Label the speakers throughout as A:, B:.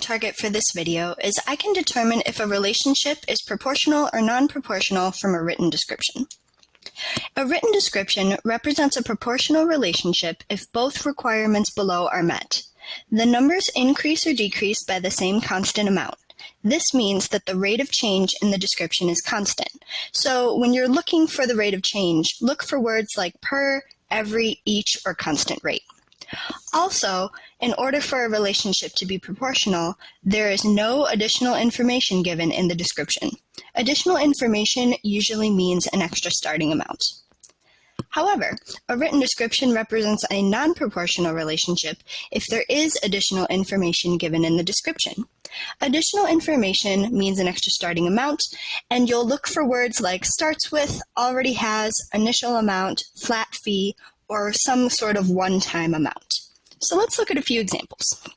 A: target for this video is I can determine if a relationship is proportional or non-proportional from a written description. A written description represents a proportional relationship if both requirements below are met. The numbers increase or decrease by the same constant amount. This means that the rate of change in the description is constant. So when you're looking for the rate of change, look for words like per, every, each, or constant rate. Also, in order for a relationship to be proportional, there is no additional information given in the description. Additional information usually means an extra starting amount. However, a written description represents a non-proportional relationship if there is additional information given in the description. Additional information means an extra starting amount, and you'll look for words like starts with, already has, initial amount, flat fee, or some sort of one-time amount. So let's look at a few examples.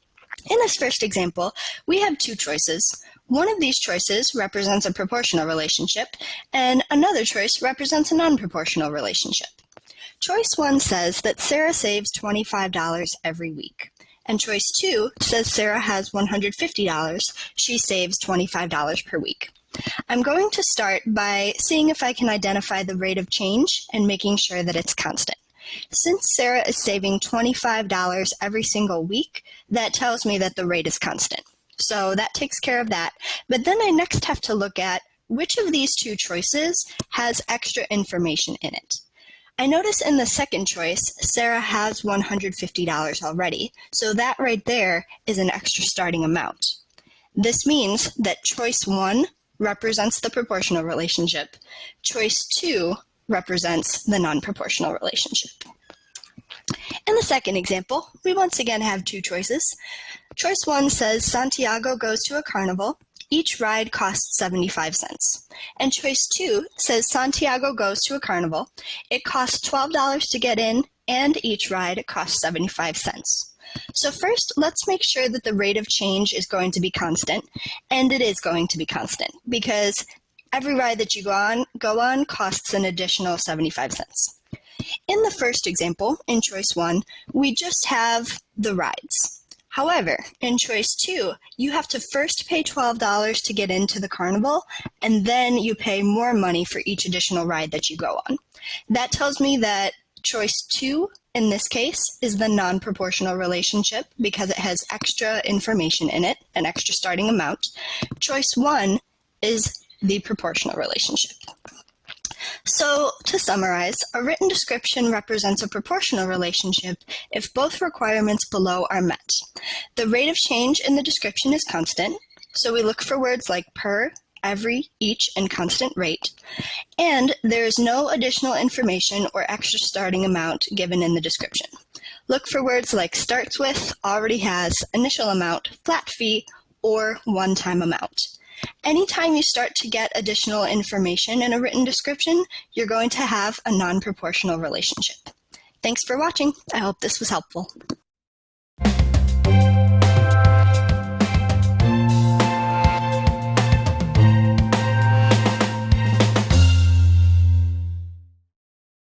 A: In this first example, we have two choices. One of these choices represents a proportional relationship, and another choice represents a non-proportional relationship. Choice 1 says that Sarah saves $25 every week, and choice 2 says Sarah has $150. She saves $25 per week. I'm going to start by seeing if I can identify the rate of change and making sure that it's constant. Since Sarah is saving $25 every single week, that tells me that the rate is constant. So that takes care of that. But then I next have to look at which of these two choices has extra information in it. I notice in the second choice, Sarah has $150 already, so that right there is an extra starting amount. This means that choice 1 represents the proportional relationship. Choice 2 represents the non-proportional relationship. In the second example, we once again have two choices. Choice 1 says Santiago goes to a carnival. Each ride costs 75 cents. And choice 2 says Santiago goes to a carnival. It costs $12 to get in, and each ride costs 75 cents. So first, let's make sure that the rate of change is going to be constant, and it is going to be constant because every ride that you go on costs an additional 75 cents. In the first example, in choice 1, we just have the rides. However, in choice 2, you have to first pay $12 to get into the carnival, and then you pay more money for each additional ride that you go on. That tells me that choice 2, in this case, is the non-proportional relationship because it has extra information in it, an extra starting amount. Choice 1 is the proportional relationship. So, to summarize, a written description represents a proportional relationship if both requirements below are met. The rate of change in the description is constant, so we look for words like per, every, each, and constant rate, and there is no additional information or extra starting amount given in the description. Look for words like starts with, already has, initial amount, flat fee, or one-time amount. Anytime you start to get additional information in a written description, you're going to have a non-proportional relationship. Thanks for watching. I hope this was helpful.